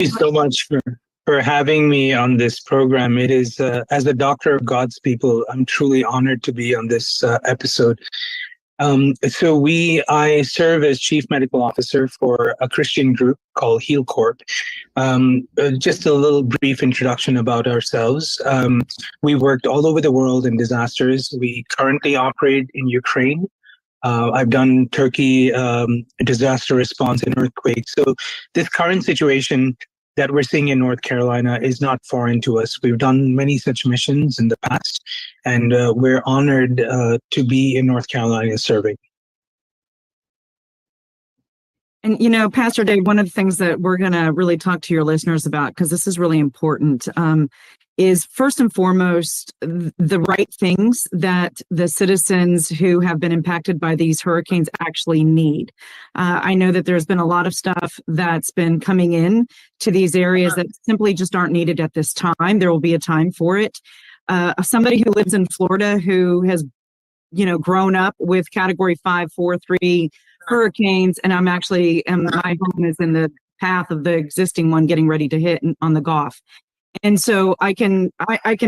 you so much for having me on this program. It is, as a doctor of God's people, I'm truly honored to be on this episode. I serve as Chief Medical Officer for a Christian group called Heal Corp. Just a little brief introduction about ourselves. We worked all over the world in disasters. We currently operate in Ukraine. I've done Turkey disaster response and earthquakes. So this current situation that we're seeing in North Carolina is not foreign to us. We've done many such missions in the past, and we're honored to be in North Carolina serving. And, you know, Pastor Dave, one of the things that we're going to really talk to your listeners about, because this is really important, is first and foremost the right things that the citizens who have been impacted by these hurricanes actually need. I know that there's been a lot of stuff that's been coming in to these areas that simply just aren't needed at this time. There will be a time for it. Somebody who lives in Florida who has, you know, grown up with Category 5, 4, 3 hurricanes, and my home is in the path of the existing one getting ready to hit on the Gulf. And so I can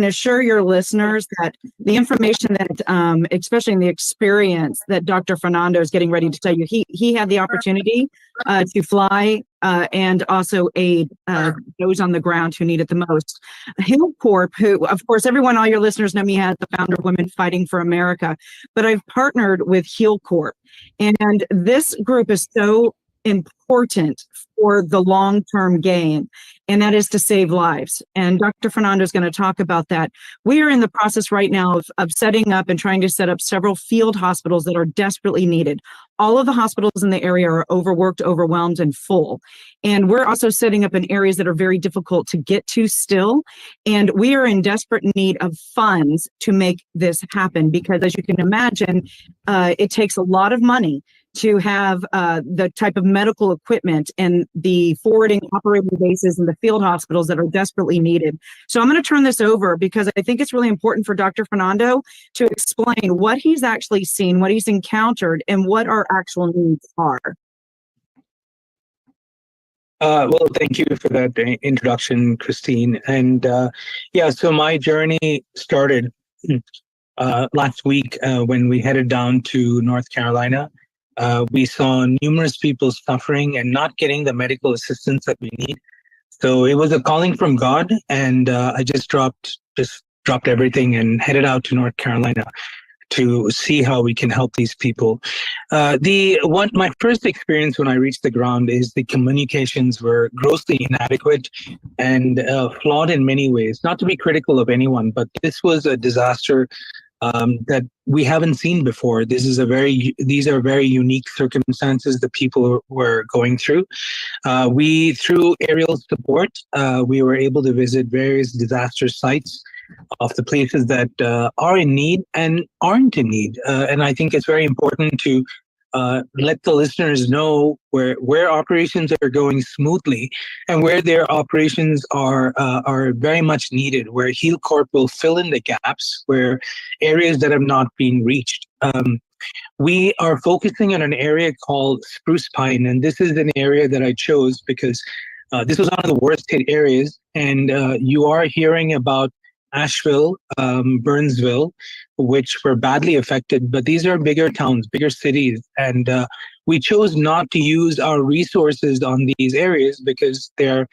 assure your listeners that the information that, especially in the experience that Dr. Fernando is getting ready to tell you, he had the opportunity to fly and also aid those on the ground who need it the most. Heal Corp, who, of course, all your listeners know me as the founder of Women Fighting for America, but I've partnered with Heal Corp. And this group is so important for the long-term gain, and that is to save lives. And Dr. Fernando is going to talk about that. We are in the process right now of setting up and trying to set up several field hospitals that are desperately needed. All of the hospitals in the area are overworked, overwhelmed, and full. And we're also setting up in areas that are very difficult to get to still. And we are in desperate need of funds to make this happen, because as you can imagine, it takes a lot of money to have the type of medical equipment and the forwarding operating bases and the field hospitals that are desperately needed. So I'm going to turn this over because I think it's really important for Dr. Fernando to explain what he's actually seen, what he's encountered, and what our actual needs are. Well, thank you for that introduction, Christine. And so my journey started last week when we headed down to North Carolina. We saw numerous people suffering and not getting the medical assistance that we need. So it was a calling from God, and I just dropped everything and headed out to North Carolina to see how we can help these people. My first experience when I reached the ground is the communications were grossly inadequate and flawed in many ways. Not to be critical of anyone, but this was a disaster that we haven't seen before. These are very unique circumstances that people were going through. Through aerial support, we were able to visit various disaster sites of the places that are in need and aren't in need. And I think it's very important to let the listeners know where operations are going smoothly and where their operations are very much needed, where Heal Corp will fill in the gaps, where areas that have not been reached. We are focusing on an area called Spruce Pine, and this is an area that I chose because this was one of the worst hit areas, and you are hearing about Asheville, Burnsville, which were badly affected, but these are bigger towns, bigger cities. And we chose not to use our resources on these areas because they're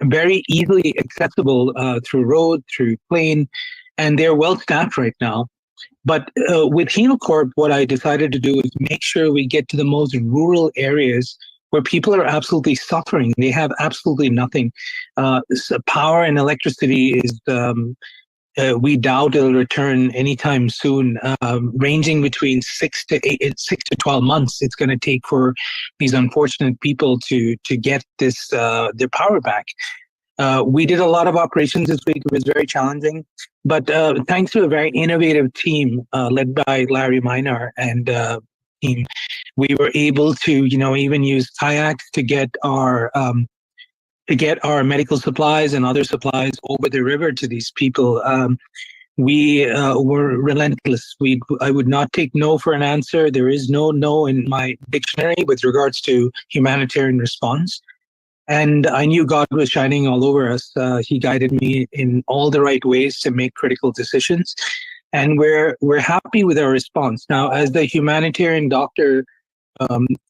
very easily accessible through road, through plane, and they're well staffed right now. But with Heal Corp, what I decided to do is make sure we get to the most rural areas where people are absolutely suffering. They have absolutely nothing. So power and electricity is, we doubt it'll return anytime soon, ranging between 6 to 12 months. It's going to take for these unfortunate people to get their power back. We did a lot of operations this week. It was very challenging, but thanks to a very innovative team led by Larry Minar and team, we were able to, even use kayaks to get our medical supplies and other supplies over the river to these people. We were relentless. I would not take no for an answer. There is no in my dictionary with regards to humanitarian response. And I knew God was shining all over us. He guided me in all the right ways to make critical decisions. And we're happy with our response. Now, as the humanitarian doctor,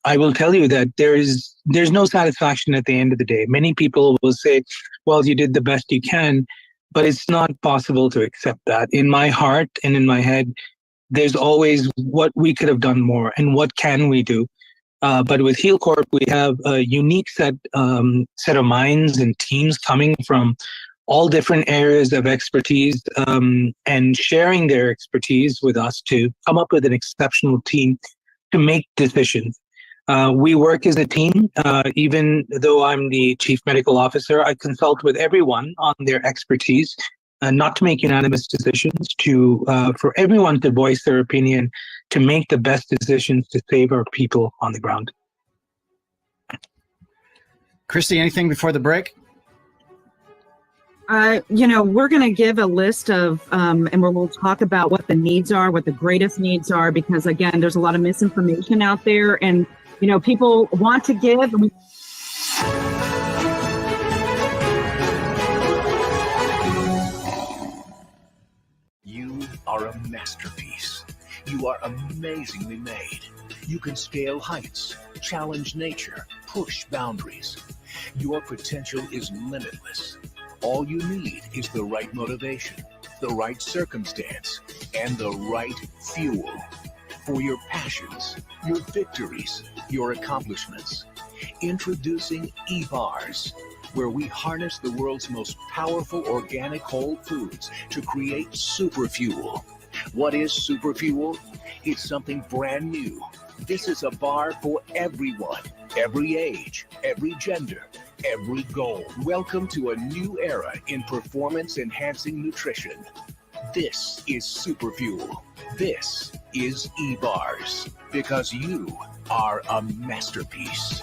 I will tell you that there's no satisfaction at the end of the day. Many people will say, well, you did the best you can, but it's not possible to accept that. In my heart and in my head, there's always what we could have done more and what can we do. But with Heal Corp, we have a unique set of minds and teams coming from all different areas of expertise and sharing their expertise with us to come up with an exceptional team to make decisions. We work as a team. Even though I'm the chief medical officer, I consult with everyone on their expertise, not to make unanimous decisions, for everyone to voice their opinion, to make the best decisions to save our people on the ground. Christie, anything before the break? We're going to give a list of, and we'll talk about what the needs are, what the greatest needs are, because again, there's a lot of misinformation out there, and people want to give. You are a masterpiece. You are amazingly made. You can scale heights, challenge nature, push boundaries. Your potential is limitless. All you need is the right motivation, the right circumstance, and the right fuel for your passions, your victories, your accomplishments. Introducing eBars, where we harness the world's most powerful organic whole foods to create superfuel. What is superfuel? It's something brand new. This is a bar for everyone, every age, every gender, every goal. Welcome to a new era in performance-enhancing nutrition. This is Superfuel. This is eBars, because you are a masterpiece.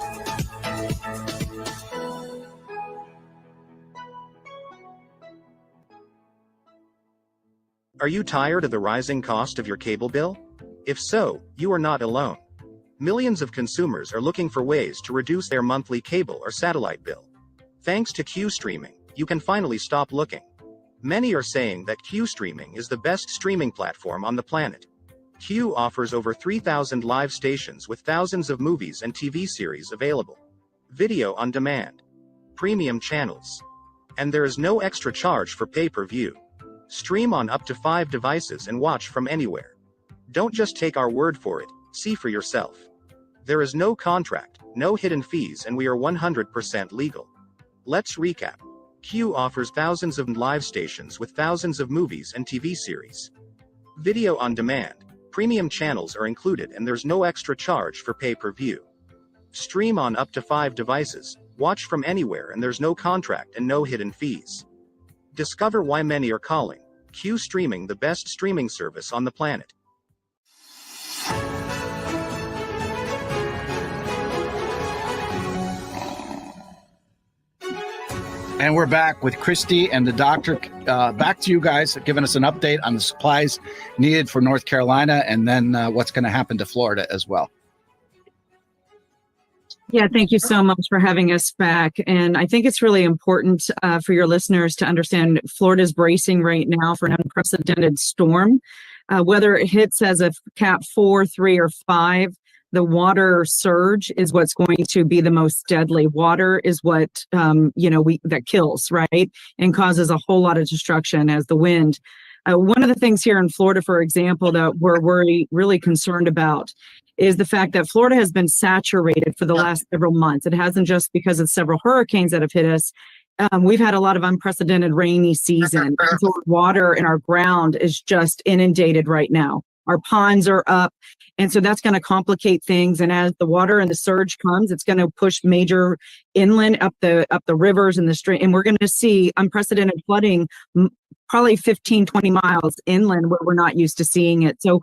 Are you tired of the rising cost of your cable bill? If so, you are not alone. Millions of consumers are looking for ways to reduce their monthly cable or satellite bill. Thanks to Q Streaming, you can finally stop looking. Many are saying that Q Streaming is the best streaming platform on the planet. Q offers over 3,000 live stations with thousands of movies and TV series available. Video on demand. Premium channels. And there is no extra charge for pay-per-view. Stream on up to 5 devices and watch from anywhere. Don't just take our word for it, see for yourself. There is no contract, no hidden fees, and we are 100% legal. Let's recap. Q offers thousands of live stations with thousands of movies and TV series. Video on demand. Premium channels are included and there's no extra charge for pay-per-view. Stream on up to 5 devices, watch from anywhere, and there's no contract and no hidden fees. Discover why many are calling Q Streaming the best streaming service on the planet. And we're back with Christie and the doctor. Back to you guys, giving us an update on the supplies needed for North Carolina, and then what's going to happen to Florida as well. Yeah, thank you so much for having us back. And I think it's really important for your listeners to understand Florida's bracing right now for an unprecedented storm. Whether it hits as a Cat 4, 3, or 5, the water surge is what's going to be the most deadly. Water is what, that kills, right? And causes a whole lot of destruction as the wind. One of the things here in Florida, for example, that we're really concerned about is the fact that Florida has been saturated for the last several months. It hasn't just because of several hurricanes that have hit us. We've had a lot of unprecedented rainy season. So water in our ground is just inundated right now. Our ponds are up. And so that's going to complicate things. And as the water and the surge comes, it's going to push major inland up the rivers and the stream. And we're going to see unprecedented flooding, probably 15, 20 miles inland where we're not used to seeing it. So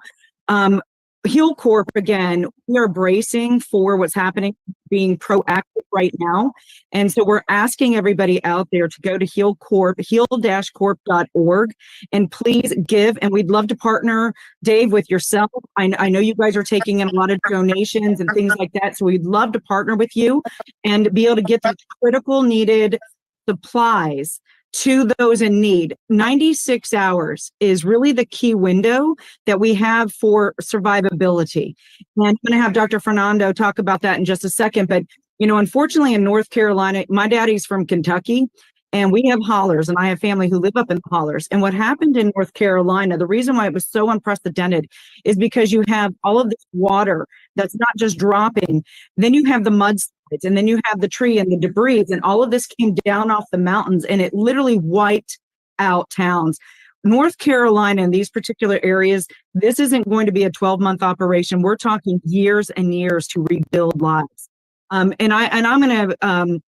Heal Corp, again, we are bracing for what's happening, being proactive right now. And so we're asking everybody out there to go to Heal Corp, heal-corp.org, and please give. And we'd love to partner, Dave, with yourself. I know you guys are taking in a lot of donations and things like that. So we'd love to partner with you and be able to get the critical needed supplies to those in need. 96 hours is really the key window that we have for survivability. And I'm going to have Dr. Fernando talk about that in just a second. But, you know, unfortunately in North Carolina, my daddy's from Kentucky, and we have hollers, and I have family who live up in the hollers. And what happened in North Carolina, the reason why it was so unprecedented is because you have all of this water that's not just dropping. Then you have the mudslides, and then you have the tree and the debris, and all of this came down off the mountains, and it literally wiped out towns. North Carolina, in these particular areas, this isn't going to be a 12-month operation. We're talking years and years to rebuild lives. And I'm going to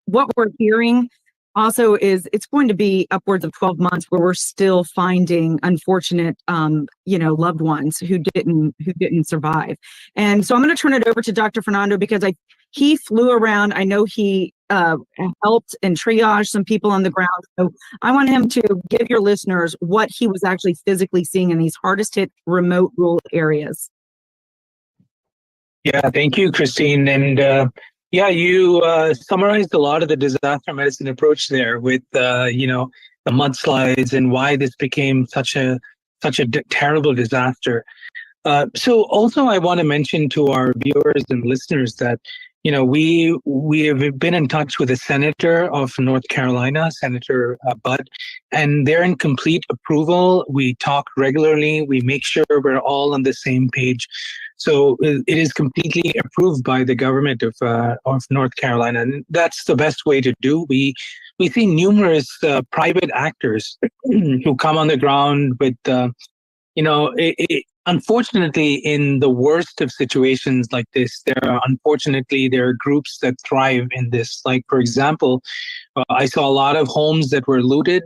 what we're hearing also is it's going to be upwards of 12 months where we're still finding unfortunate, loved ones who didn't survive. And so I'm going to turn it over to Dr. Fernando because he flew around. I know he helped and triaged some people on the ground. So I want him to give your listeners what he was actually physically seeing in these hardest hit remote rural areas. Yeah, thank you, Christine. And you summarized a lot of the disaster medicine approach there with, the mudslides and why this became such a terrible disaster. So also I want to mention to our viewers and listeners that, we have been in touch with the senator of North Carolina, Senator Budd, and they're in complete approval. We talk regularly. We make sure we're all on the same page. So it is completely approved by the government of North Carolina, and that's the best way to do. We see numerous private actors who come on the ground with, unfortunately, in the worst of situations like this, there are groups that thrive in this. Like, for example, I saw a lot of homes that were looted,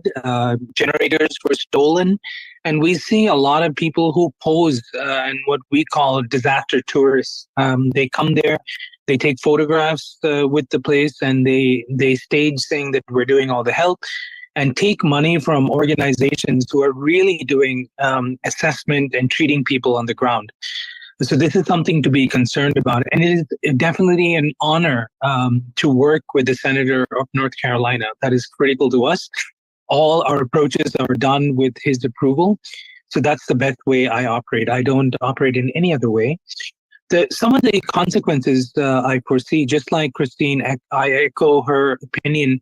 generators were stolen, and we see a lot of people who pose and what we call disaster tourists. They come there, they take photographs with the place, and they stage saying that we're doing all the help, and take money from organizations who are really doing assessment and treating people on the ground. So this is something to be concerned about. And it is definitely an honor to work with the Senator of North Carolina. That is critical to us. All our approaches are done with his approval. So that's the best way I operate. I don't operate in any other way. Some of the consequences I foresee, just like Christine, I echo her opinion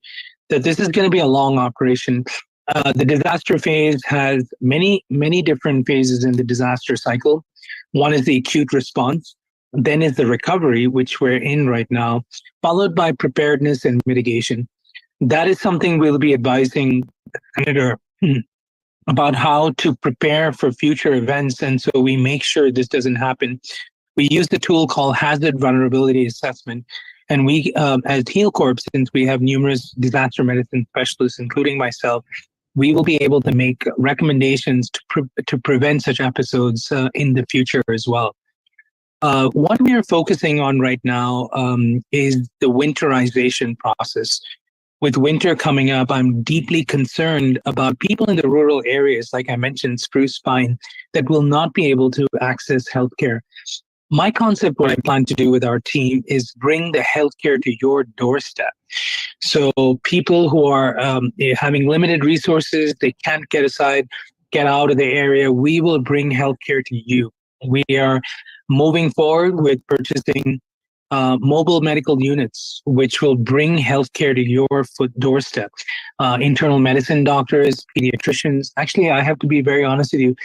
that this is going to be a long operation. The disaster phase has many, many different phases in the disaster cycle. One is the acute response, then is the recovery, which we're in right now, followed by preparedness and mitigation. That is something we'll be advising the Senator about how to prepare for future events, and so we make sure this doesn't happen. We use the tool called Hazard Vulnerability Assessment. And we, as Heal Corp, since we have numerous disaster medicine specialists, including myself, we will be able to make recommendations to prevent such episodes in the future as well. What we are focusing on right now is the winterization process. With winter coming up, I'm deeply concerned about people in the rural areas, like I mentioned, Spruce Pine, that will not be able to access healthcare. My concept, what I plan to do with our team, is bring the healthcare to your doorstep. So people who are having limited resources, they can't get out of the area, we will bring healthcare to you. We are moving forward with purchasing mobile medical units, which will bring healthcare to your doorstep. Internal medicine doctors, pediatricians. Actually, I have to be very honest with you.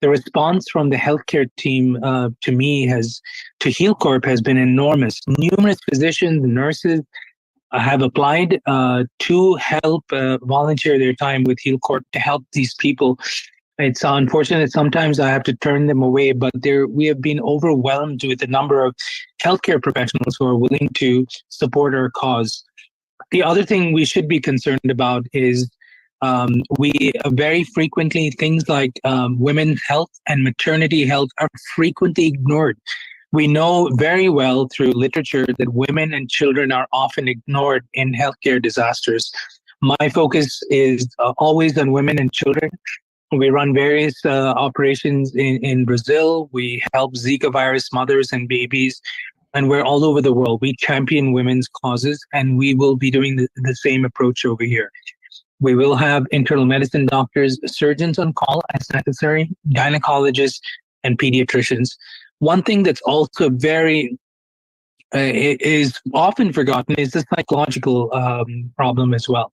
The response from the healthcare team to Heal Corp has been enormous. Numerous physicians, nurses have applied to help volunteer their time with Heal Corp to help these people. It's unfortunate sometimes I have to turn them away, but we have been overwhelmed with the number of healthcare professionals who are willing to support our cause. The other thing we should be concerned about is We very frequently, things like women's health and maternity health are frequently ignored. We know very well through literature that women and children are often ignored in healthcare disasters. My focus is always on women and children. We run various operations in Brazil. We help Zika virus mothers and babies, and we're all over the world. We champion women's causes, and we will be doing the same approach over here. We will have internal medicine doctors, surgeons on call as necessary, gynecologists, and pediatricians. One thing that's also very is often forgotten is the psychological problem as well.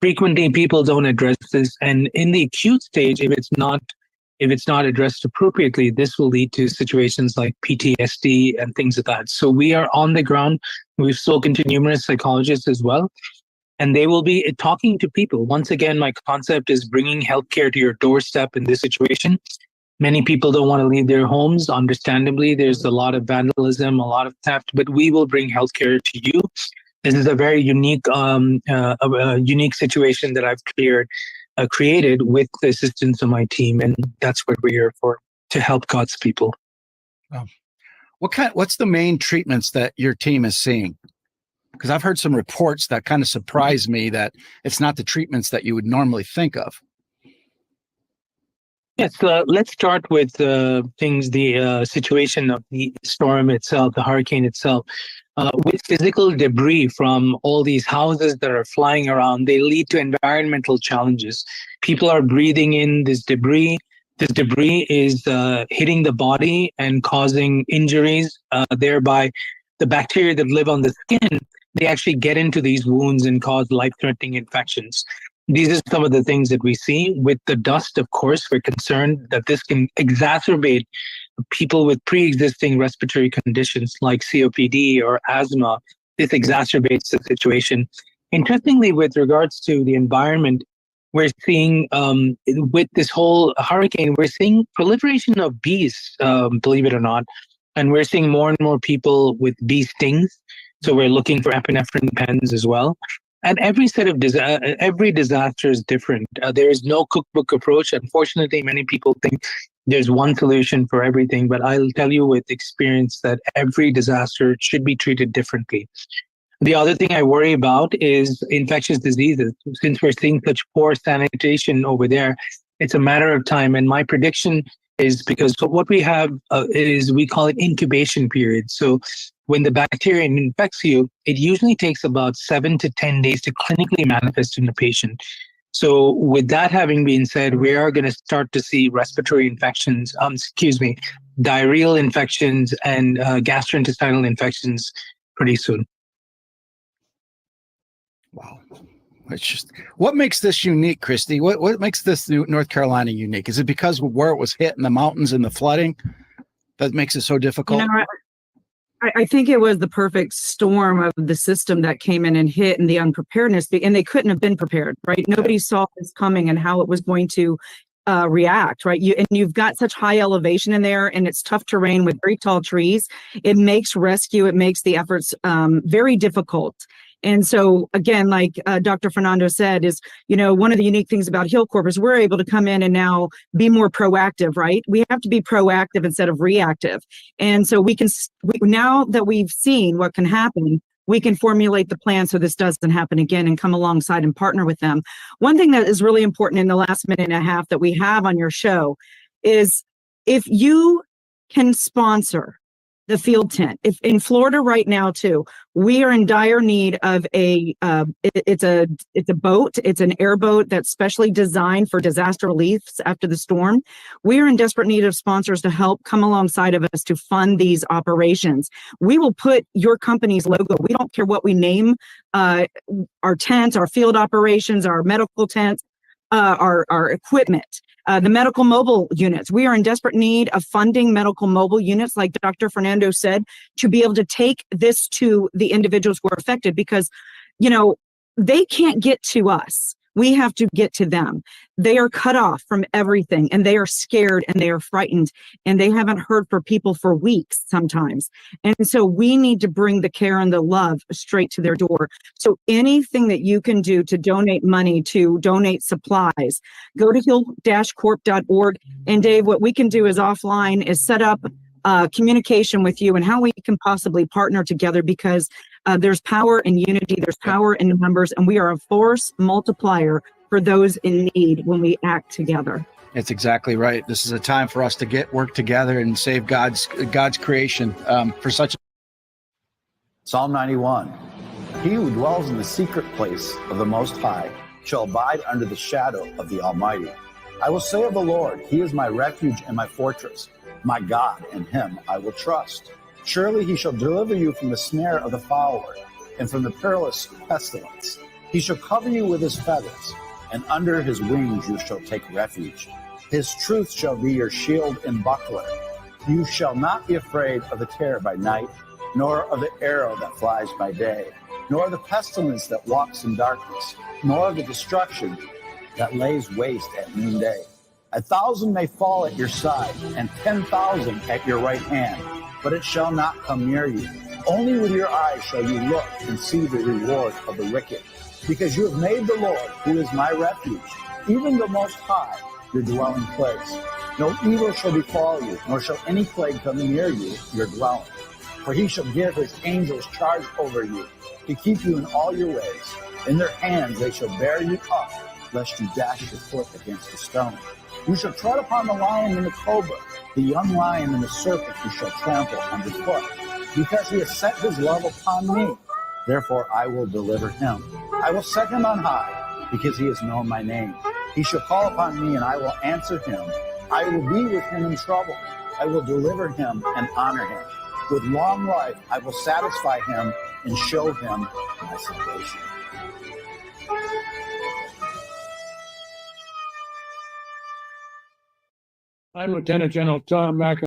Frequently, people don't address this, and in the acute stage, if it's not addressed appropriately, this will lead to situations like PTSD and things like that. So we are on the ground. We've spoken to numerous psychologists as well, and they will be talking to people. Once again, my concept is bringing healthcare to your doorstep in this situation. Many people don't want to leave their homes. Understandably, there's a lot of vandalism, a lot of theft, but we will bring healthcare to you. This is a very unique, unique situation that I've created with the assistance of my team, and that's what we're here for, to help God's people. Oh. What's the main treatments that your team is seeing? Because I've heard some reports that kind of surprise me that it's not the treatments that you would normally think of. Yes, let's start with the situation of the storm itself, the hurricane itself. With physical debris from all these houses that are flying around, they lead to environmental challenges. People are breathing in this debris. This debris is hitting the body and causing injuries. Thereby, the bacteria that live on the skin, they actually get into these wounds and cause life-threatening infections. These are some of the things that we see. With the dust, of course, we're concerned that this can exacerbate people with pre-existing respiratory conditions like COPD or asthma. This exacerbates the situation. Interestingly, with regards to the environment, we're seeing with this whole hurricane, we're seeing proliferation of bees, believe it or not. And we're seeing more and more people with bee stings. So we're looking for epinephrine pens as well. And every set of every disaster is different. There is no cookbook approach. Unfortunately, many people think there's one solution for everything, but I'll tell you with experience that every disaster should be treated differently. The other thing I worry about is infectious diseases. Since we're seeing such poor sanitation over there, it's a matter of time. And my prediction is, because what we have is, we call it incubation period. So when the bacteria infects you, it usually takes about 7 to 10 days to clinically manifest in the patient. So with that having been said, we are going to start to see respiratory infections, diarrheal infections and gastrointestinal infections pretty soon. Wow. It's just, what makes this unique, Christie? What makes this North Carolina unique? Is it because of where it was hit in the mountains and the flooding that makes it so difficult? You know, I think it was the perfect storm of the system that came in and hit, and the unpreparedness, and they couldn't have been prepared, right? Nobody saw this coming and how it was going to react, right? You've got such high elevation in there, and it's tough terrain with very tall trees. It makes rescue, it makes the efforts very difficult. And so, again, like Dr. Fernando said, is, you know, one of the unique things about HealCorp is we're able to come in and now be more proactive, right? We have to be proactive instead of reactive. And so now that we've seen what can happen, we can formulate the plan so this doesn't happen again and come alongside and partner with them. One thing that is really important in the last minute and a half that we have on your show is, if you can sponsor the field tent. If in Florida right now too, we are in dire need of it's a boat. It's an airboat that's specially designed for disaster relief after the storm. We are in desperate need of sponsors to help come alongside of us to fund these operations. We will put your company's logo. We don't care what we name our tents, our field operations, our medical tents, our equipment. The medical mobile units. We are in desperate need of funding medical mobile units, like Dr. Fernando said, to be able to take this to the individuals who are affected, because, you know, they can't get to us. We have to get to them. They are cut off from everything, and they are scared and they are frightened, and they haven't heard from people for weeks sometimes. And so we need to bring the care and the love straight to their door. So anything that you can do to donate money, to donate supplies, go to heal-corp.org. And Dave, what we can do is offline is set up communication with you and how we can possibly partner together, because there's power in unity, there's power in numbers, and we are a force multiplier for those in need when we act together. It's exactly right. This is a time for us to work together and save God's creation for such. Psalm 91. He who dwells in the secret place of the Most High shall abide under the shadow of the Almighty. I will say of the Lord, He is my refuge and my fortress, my God, in Him I will trust. Surely He shall deliver you from the snare of the fowler and from the perilous pestilence. He shall cover you with His feathers, and under His wings you shall take refuge. His truth shall be your shield and buckler. You shall not be afraid of the terror by night, nor of the arrow that flies by day, nor the pestilence that walks in darkness, nor the destruction that lays waste at noonday. 1,000 may fall at your side, and 10,000 at your right hand, but it shall not come near you. Only with your eyes shall you look and see the reward of the wicked. Because you have made the Lord, who is my refuge, even the Most High, your dwelling place. No evil shall befall you, nor shall any plague come near you, your dwelling. For He shall give His angels charge over you, to keep you in all your ways. In their hands they shall bear you up, lest you dash your foot against a stone. You shall tread upon the lion and the cobra, the young lion and the serpent you shall trample underfoot. Because He has set His love upon me, therefore I will deliver him. I will set him on high, because he has known my name. He shall call upon me, and I will answer him. I will be with him in trouble. I will deliver him and honor him. With long life I will satisfy him and show him my salvation. I'm Lieutenant General Tom Mack.